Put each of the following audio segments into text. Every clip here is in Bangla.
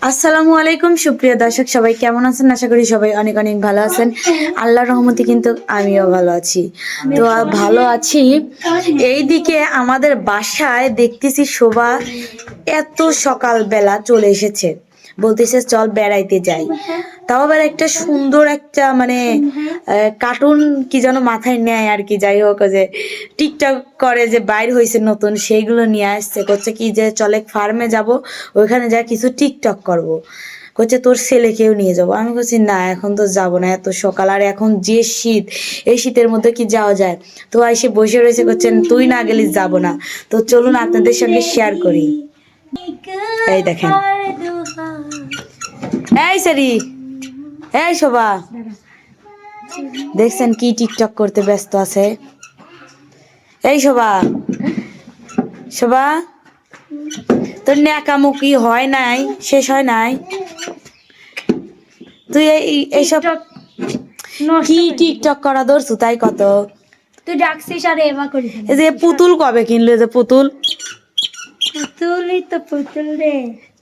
আসসালামু আলাইকুম সুপ্রিয় দর্শক, সবাই কেমন আছেন? আশা করি সবাই অনেক অনেক ভালো আছেন। আল্লাহর রহমতে কিন্তু আমিও ভালো আছি। তো ভালো আছি। এইদিকে আমাদের বাসায় দেখতেছি শোভা এত সকালবেলা চলে এসেছে, বলতেছে চল বেড়াইতে যাই। তাও আবার একটা সুন্দর একটা মানে কার্টুন কি যেন মাথায় নেয় আর কি, যাই হোক, যে টিকটক করে যে বাইর হয়েছে নতুন, সেইগুলো নিয়ে আসছে। করছে কি যে চলে ফার্মে যাব, ওইখানে যা কিছু টিকটক করব। করছে তোর ছেলেকেও নিয়ে যাবো। আমি বলছি না, এখন তো যাব না, এত সকাল, আর এখন যে শীত, এই শীতের মধ্যে কি যাওয়া যায়? তো এসে বসে রয়েছে, করছেন তুই না গেলে যাব না। তো চলুন আপনাদের সঙ্গে শেয়ার করি। এই দেখেন, এই সারি, এই শোভা, দেখছেন কি টিকটক করতে ব্যস্ত আছে? এই শোভা, শোভা, তোর ন্যাকামুখি হয় নাই, শেষ হয় নাই? তুই এইসব কি টিকটক করা ধরছু তাই কত? তুই ডাকছিস আর এবা করি এই যে পুতুল কবে কিনলো? যে পুতুল, পুতুলই তো পুতুল রে।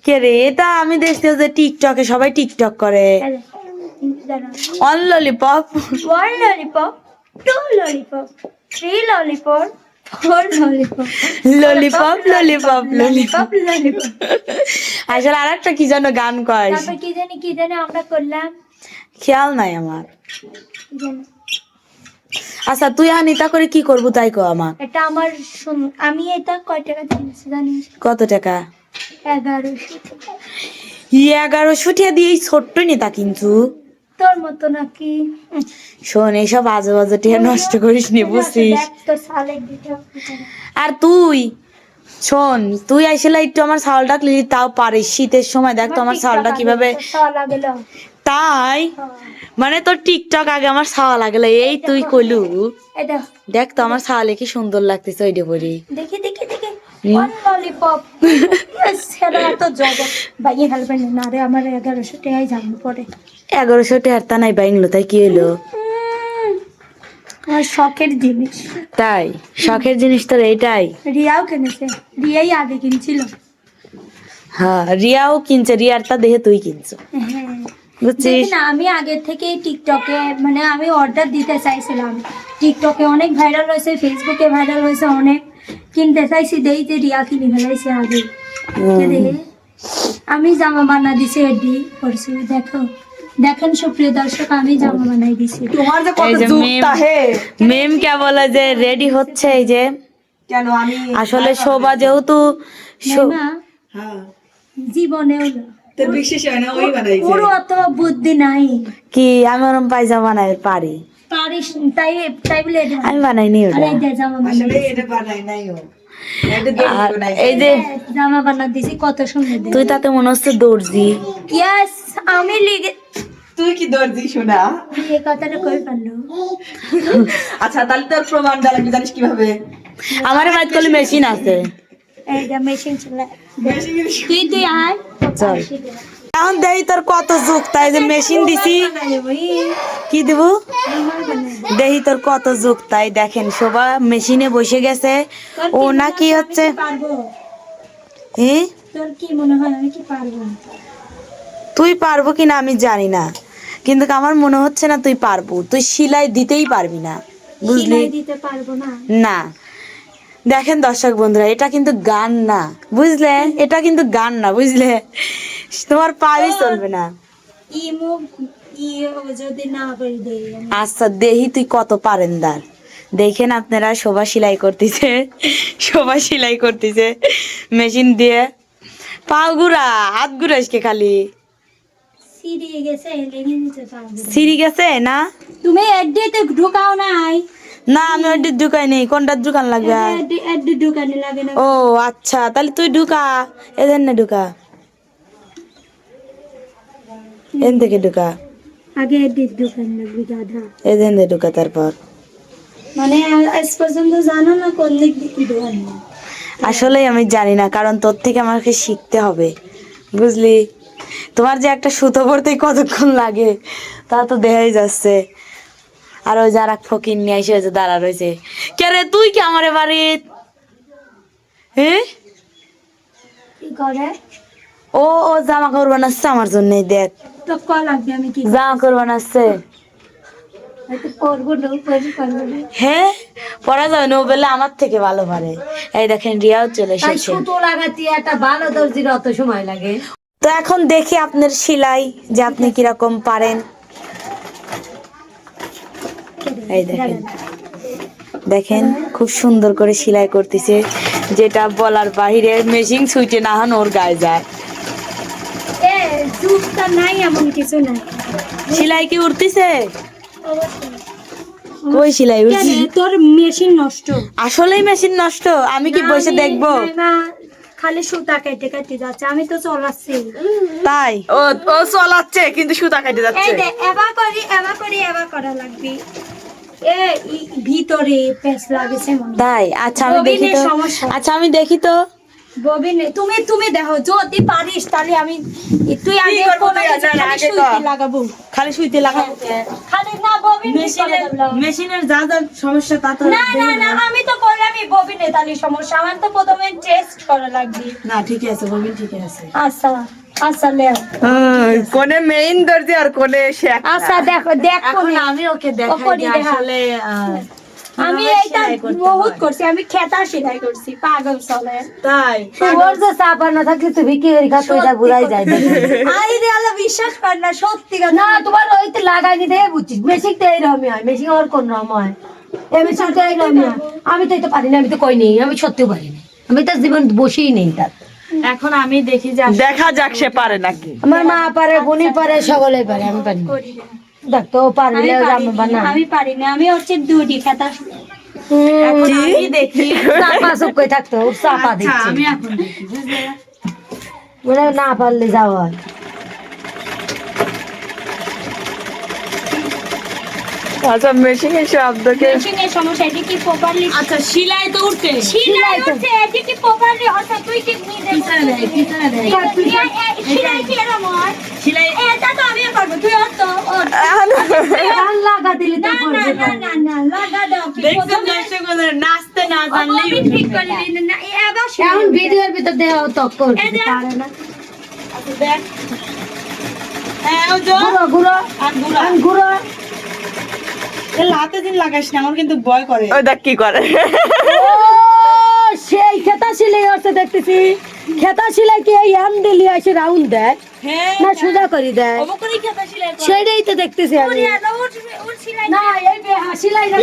কে রে এটা? আমি দেখছি যে টিকটকে সবাই টিকটক করে। On lollipop, one lollipop, two lollipop, three lollipop, four lollipop, lollipop lollipop lollipop. Lollipop. আসলে আর একটা কি যেন গান কয়, তারপর কি জানি আমরা করলাম, খেয়াল নাই আমার। কি জানি। আচ্ছা তুই আনিতা করে কি করবো তাই কো আমার। এটা আমার আমি এটা কয় টাকা কিনেছি জানিস? কত টাকা? 1100 টাকা। 1100 টাকা দিয়ে এই ছোট্ট নেতা কিন্তু। তোর মতো নাকি? শোন, এইসব আজে বাজে টাকা নষ্ট করিস নি, বুঝছিস? দেখ তোর সালেক দিতে হবে। আর তুই শোন, তুই আইসলে একটু আমার ছাওয়ালটা ক্লিনি, তাও পারিস। শীতের সময় দেখ তো আমার ছাওয়ালটা কিভাবে। তাই মানে তোর টিকটক আগে আমার ছাওয়া লাগলো, এই তুই কইলু। এটা দেখ তো আমার ছাওয়ালে কি সুন্দর লাগতেছে ওইটা পরি। দেখি ওয়ান ললিপপ। ইয়েস, সেটা তো জব বাইয়ে ফেলবেন না রে, আমার 1100 টাকাই যাবে পরে। 1100 টাকার তা নাই বাইংলো, তাই কি হইলো? আমার শখের জিনিস। তাই শখের জিনিস তোর এইটাই? রিয়াও কিনেছে, রিয়াই আগে কিনছিল। হ্যাঁ, রিয়াও কিনছে, রিয়ারটা দেখে তুই কিনছো, হ্যাঁ বুঝছিস? দেখি না, আমি আগে থেকে টিকটকে মানে আমি অর্ডার দিতে চাইছিলাম। টিকটকে অনেক ভাইরাল হয়েছে, ফেসবুকে ভাইরাল হয়েছে অনেক, কিনতে চাইছি, দেই যে রিয়া কিনে ফেলাইছে আগে। আমি জামা বানা দিছি, এডি করছি, দেখো দেখেন সুপ্রিয় দর্শক, আমি জামা বানাই দিছি। তোমার যে কত যুক্তা হে। মেম কে বলে যে রেডি হচ্ছে, এই যে কেন আমি আসলে শোভা যেহেতু না হ্যাঁ জীবনেও না, তোর বিশেষ হয় না, ওই বানাইছে। ওর অত বুদ্ধি নাই। কি আমি ওরম পায়জামা বানাই পারি? পারিস তাই তাই বলে এটা আমি বানাইনি ওটা। আরে এই জামা বানাই আসলে এটা বানাই নাই ও, এটা দেখি আর বানাইছে। এই যে জামা বানা দিছি, কত সুন্দর তুই তাতে মনে হচ্ছে দর্জি। ইয়েস, আমি লিগে তুই কি দর্জি শোনা? এই কথাটা কই পারলো। আচ্ছা তাহলে তোর প্রমাণ দেওয়া লাগবে, জানিস কিভাবে? আমার বাড়িতে কলে মেশিন আছে। এই যে মেশিন চলে, তুই আয় চল এখন দেই তোর কত যুক্তা, এই যে মেশিন দিছি। কি দেব? দেহি তোর কত যুক্তাই। দেখেন শোভা মেশিনে বসে গেছে, ও না কি হচ্ছে। পারবো? হ্যাঁ, তোর কি মনে হয় আমি কি পারবো? তুই পারবো কিনা আমি জানি না, কিন্তু আমার মনে হচ্ছে না তুই পারবো। তুই সেলাই দিতেই পারবি না, বুঝলি? সেলাই দিতে পারবো না? না। দেখেন দর্শক বন্ধুরা, এটা কিন্তু গান না, বুঝলে? এটা কিন্তু গান না, বুঝলে? তোমার পাই চলবে না। ইমো ই যদি না করে দেই আমি। আচ্ছা দেহি তুই কত পারেনদার। দেখেন আপনারা, শোভা সেলাই করতেছে, শোভা সেলাই করতেছে মেশিন দিয়ে। পাও গুড়া, হাত গুড়াইছে খালি। সিরিয়ে গেছে, লেগে নিতে পারবো। সিঁড়ি গেছে না? তুমি এডিতে ঢুকাও নাই? না আমি ওই ঢুকাই নেই। কোনটার দোকান লাগবে? এডি ঢুকানি লাগে না? ও আচ্ছা, তাহলে তুই ঢুকা, এদের না ঢুকা, এন থেকে ঢুকা, আগে এডি ঢুকানি লাগবে গাধা। এদের ঢুকা, তারপর মানে আজ পর্যন্ত জানো না কোন দিক দিয়ে ঢুকানি? আসলে আমি জানি না, কারণ তোর থেকে আমাকে শিখতে হবে, বুঝলি? তোমার যে একটা সুতো পড়তে কতক্ষণ লাগে তা তো দেখাই যাচ্ছে। আর ওই যারা ফকির নিয়ে এসে হয়েছে দাঁড়া রয়েছে। কে রে তুই? কি আমার বাড়ি? হ্যাঁ, কি করে? ও জামা কাপড় বানাচ্ছে আমার জন্য, দেখ তো ক লাগবে আমি কি জামা কাপড় বানাচ্ছে। হয়তো পরবো না পারবো না। হ্যাঁ পরা যাবে না, ও বলে আমার থেকে ভালো পারে। এই দেখেন রিয়াও চলে তাই এসেছে। সুতো লাগাতে একটা ভালো দর্জির অত সময় লাগে। তো এখন দেখি আপনার সেলাই যে আপনি কিরকম পারেন। এই দেখেন, দেখেন খুব সুন্দর করে সেলাই করতেছে, যেটা বলার বাহিরে। মেশিন সুইটে না হন ওর গায়ে যায়। এ চুপটা নাই, এমন কিছু নাই। সেলাই কি উঠতেছে? কই সেলাই কেন উঠছে? তোর মেশিন নষ্ট? আসলেই মেশিন নষ্ট? আমি কি বসে দেখবো? না, খালি সুতা কেটে কেটে যাচ্ছে, আমি তো চলাচ্ছি। তাই ও ও চলাচ্ছে কিন্তু সুতা কেটে এই যাচ্ছে। দে এবার করা লাগবে। এ ভিতরে পেঁচ লাগেছে মনে হয়। তাই আচ্ছা আমি দেখি তো। ববিনের সমস্যা। আচ্ছা আমি দেখি তো। ববিন তুমি দেখো, যদি পারিস তাহলে আমি তুই আগে করবো কোনো তুই? কিছু না, না, খালি আগে সুইতে কর। লাগাবো। খালি সুইতে লাগাবো। খালি না ববিন মেশিনের যা যা সমস্যা তা তো না আমি তো করলামই ববিনে, তাহলে সমস্যা আমার তো প্রথমে টেস্ট করা লাগবে। না ঠিকই আছে, ববিন ঠিকই আছে। আচ্ছা আচ্ছা লে কোনে মেইন দর্জি আর কোনে সে একটা। আচ্ছা দেখো এখন আমি ওকে দেখাই ওপরে যে দেখা। আসলে আমি কিভাবে এইটা সেলাই করতে বহুত হয়। করছি, আমি খেতা সেলাই করছি পাগল চলে। তাই ওর যে চাপা না থাকলে তুই বিক্রি করে খাতো, এটা বুঝাই যায়। আরে আল্লাহ বিশ্বাস কর না, সত্যি কথা। না তোমার ওইতে লাগাই দিতে বুঝছিস, মেশিন তো এইরকমই হয়, মেশিন ওর কোন রকম হয়, এই মেশিন তো এইরকমই হয়। আমি তো এটা পারি না, আমি তো কই নেই, আমি সত্যিও পারি না, আমি তার জীবন বসেই নেই তার। এখন আমি দেখি যে দেখা যাক সে পারে নাকি। আমার মা পারে, বোনই পারে, সকলে পারে, আমি পারি না। করি না। দেখ তো পারলে জামা না আমি পারি না, আমি হচ্ছে দুটি খেতা। এখন আমি দেখি। চাপা চুপ করে থাকতো, ওর চাপা আচ্ছা দিচ্ছে আমি এখন দেখি, বুঝলে? মানে না পারলে যাওয়া হয়। আচ্ছা মেশিনের শব্দকে মেশিনের সমস্যা, এটি কি প্রপারলি আচ্ছা সেলাই তো উঠতে সিলাই হচ্ছে, এটি কি প্রপারলি হচ্ছে? তুই কি নিজে পিছনে দেয়, পিছনে দেয়। সিলাই কি এরকম হয়? সেলাই এটা তো আমি পারবো, তুই অত গান লাগা দিলে তো না করবে না। লাগা দাও কি দেখছেন দর্শক বন্ধুরা, নাচতে না জানলেই আমি ঠিক করে দিই না, এবার এখন ভিডিওর ভিতর দেহ তক করতে এই যে- পারে না। দেখ। হ্যাঁ ও যো ঘুরো ঘুরো আর গুড়া। ঘুরো। হাতে দিন লাগাস না, আমার কিন্তু ভয় করে। ওই দেখ কি করে। ও সেই খেতা সিলাই হচ্ছে দেখতেছি। খেতা সিলাই কি এই হ্যান্ডেলি আছে রাউন্ড দেয় হ্যাঁ না সোজা করে দেয়? অবকরই খেতা সেলাই করে। সেটাই তো দেখতেছি আমি। ওর সিলাই না এই সিলাই না,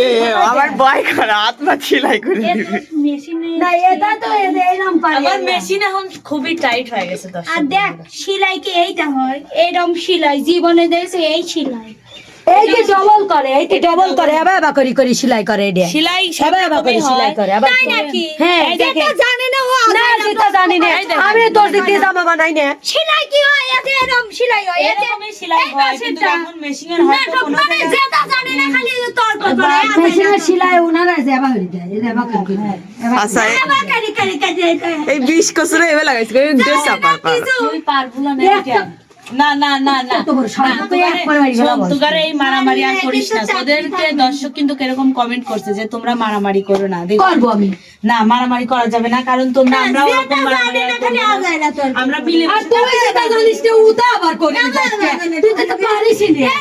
আমার ভয় করে আত্মা সেলাই করে দিবি। মেশিনে না এটা তো এইরকম পারে আমার না। মেশিন এখন খুবই টাইট হয়ে গেছে আর দর্শক। দেখ সিলাই কি এইটা হয়, এরকম সিলাই জীবনে দেখছে এই সিলাই। এই যে ডবল করে, এই যে ডবল করে, আবার আবার করি করি সেলাই করে এটা। সেলাই আবার আবার করে সেলাই করে, আবার তাই নাকি? হ্যাঁ এই দেখেন। জানে না ও না সেটা জানি না, আমি তোর দিক দিয়ে জামা বানাই না। সিলাই কি হয়, এতে এরকম সিলাই হয়, এতে এরকমই সেলাই হয়, কিন্তু এখন মেশিনের হয়তো কোনো মানে যেটা জানে না খালি তর্ক করে মেশিনের সেলাই ওনারা যাবা করে দেয়, এই যাবা করে দেয়। আচ্ছা আবার কারি কারি কারি এই 20 বছরে এবে লাগাইছে ড্রেস চাপার পর। তুই পারবো না এটা। না না না না এত বড় সামনে না, তো এক করে মারি ফেলা বল। তোকারে এই মারামারি আর করিস না। তোদেরকে দর্শক কিন্তু কিরকম কমেন্ট করছে যে তোমরা মারামারি করো না। দেখো, করবো আমি। না মারামারি করা যাবে না, কারণ তোমরা আমরা ওরকম মারামারি আর করবো না। আমরা মিলে আর তুই যেটা জানিস না ওটা আবার করে তুই তো পারিস না।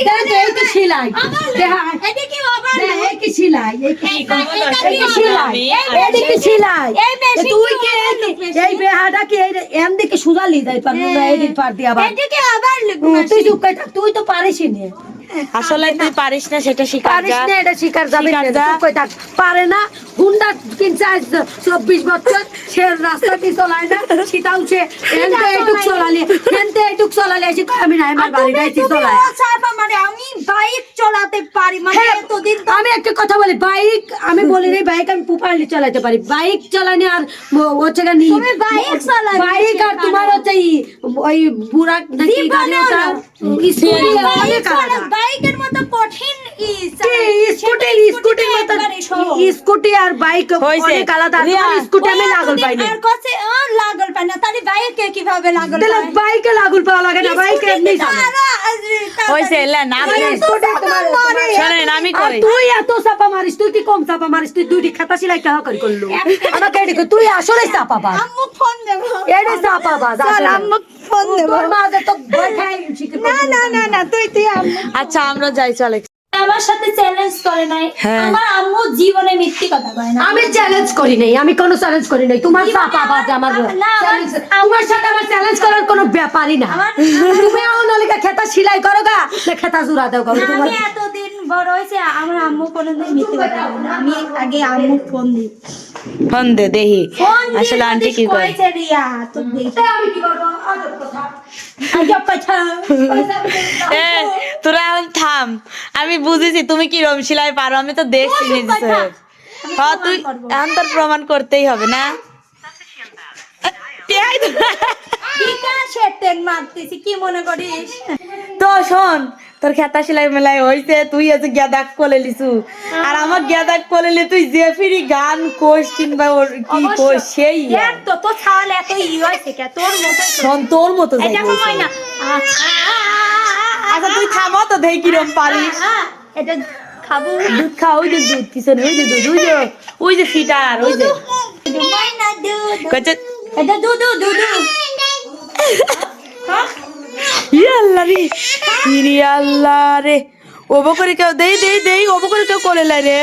দেখ এই তো সেলাই, দেখ এটা কি আবার দেখ, এই কি সেলাই, এই কি কি করবো দর্শক এই কি বন্ধুরা, সেলাই, আমি এই কি সেলাই। এই মেশিন তুই কি এই বেহাটা কি এম দিকে সুজালি যাই পারবো না, এই দিক পার দিয়া আবার এটা কি আবার তুই চুপ করে থাক, তুই তো পারিস না। আসলে তুই পারিস না সেটা শিকার পারিস যা। না, এটা শিকার যাবে না, শিকার যা। চুপ করে থাক। পারে না, হুন্ডা কিনছে আজ 24 বছর, সে রাস্তা কি চলায় না, সেটাও সে এনতে এইটুক চলালে, এনতে এইটুক চলালে, এসে কয় আমি না আমার বাড়ি যাইছি চলায়। মানে আমি বাইক চালাতে পারি, মানে হ্যাঁ, এতদিন আমি একটা কথা বলি, বাইক আমি বলি নাই বাইক আমি প্রপারলি চালাতে পারি, বাইক চালানি আর হচ্ছে গা নি তুমি বাইক চালাতে বাইক আর তোমার হচ্ছে ওই বুড়া নাকি গাড়ি ওটা স্কুটি অনেক আলাদা। বাইকের মতো কঠিন স্কুটির মতো স্কুটি আর বাইক হয়েছে। অনেক আলাদা। রিয়া, স্কুটি আমি লাগল পাই না, আর কাছে লাগল পাই না, তাহলে বাইকে কিভাবে লাগল তাহলে পাই? বাইকে লাগল পাওয়া লাগে না, বাইকে এমনি যাবে। হইছে এলা না শোনেন আমি আর কই তুই এত চাপা মারিস, তুই কি কম চাপা মারিস? তুই দুইটি খাতা সেলাই কেন করে করলো? আমাকে এদিকে তুই আসলে চাপা বাজ, আম্মু ফোন দেব এডে চাপা বাজ চল আসলে। আম্মু ফোন দেব তোর মা যে তো ভয় খাই শিখে না তুই আম্মু আচ্ছা আমরা যাই চলে আমার সাথে চ্যালেঞ্জ করে নাই। হ্যাঁ। আমার আম্মু জীবনে মিথ্যে কথা কয় না। আমি চ্যালেঞ্জ করি নাই, আমি কোনো চ্যালেঞ্জ করি নাই। তোমার চাপা বাজ আমার না, challenge- তোমার সাথে আমার চ্যালেঞ্জ করার কোনো ব্যাপারই না। তুমি অনলিকা খেতা সেলাই করো গা, না খেতা জুড়া দাও গা, তোমার আমি এতদিন বড় হয়েছে আমার আম্মু কোনোদিন মিথ্যে কথা বলে না। আমি আগে আম্মু ফোন দিই। ফোন দে দেহি ফোন দিয়ে আসলে আন্টি কি করে কইছে রিয়া তো দেখি আমি কি করবো? আজব কথা। আজব কথা। এ তোরা এখন থাম আমি বুঝেছি তুমি কি রকম সেলাই পারো আমি তো দেখছি নিজে হ্যাঁ তুই এখন তোর প্রমাণ করতেই হবে না বিকাশে টেন মারতেছি কি মনে করিস? তো শোন তোর খেতা সেলাই মেলাই হইছে তুই আছে গেদাক কোলে লিছু আর আমার গেদাক কোলে লি তুই যে ফিরি গান কোষ কিংবা ওর কি কোষ সেই দেখ তো তো ছাল এত হয়েছে কে তোর মতো শোন তোর মতো যাই এটা বলছে। হয় না। আচ্ছা তুই থামো তো দেখি কিরম পারিস এটা খাবো দুধ খা ওই যে দুধ পিছনে ওই যে দুধ ওই যে ফিটার ওই যে ময়না দুধ কচ্ছে এটা দুধু দুধু ইয়ে আল্লাহ রে ইরে আল্লাহ রে ওবো করে কেউ দেই ওবো করে কেউ করে লাই রে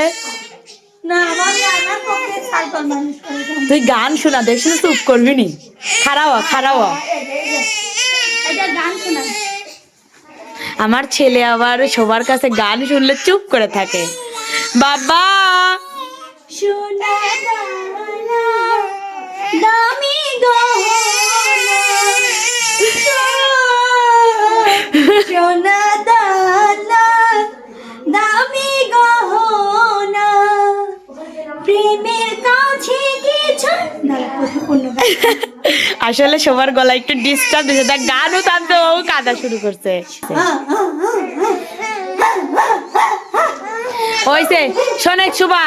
না আমার আমার পক্ষে সাইকেল মানুষ করে তুই গান শোনা দেখ শুনে চুপ করবি নি খারাওয়া এটা গান শোনা আমার ছেলে আবার সবার কাছে গান শুনলে চুপ করে থাকে বাবা শোনা দামি গহনা সোনা দানা দামি গহনা প্রেমের কাছে কিছু না আসলে সবার গলা একটু ডিস্টার্ব দিয়েছে তার গানও টানতে ও কাঁদা শুরু করছে হইছে শোনেক শুভা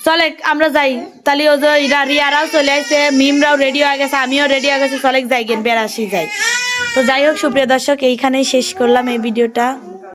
চলে আমরা যাই তাহলে ও যে রিয়ারাও চলে আসছে মিমরাও রেডি হয়ে গেছে আমিও রেডি হয়ে গেছি চলে যাই গেন বেড়াসি যাই তো যাই হোক সুপ্রিয় দর্শক এইখানেই শেষ করলাম এই ভিডিওটা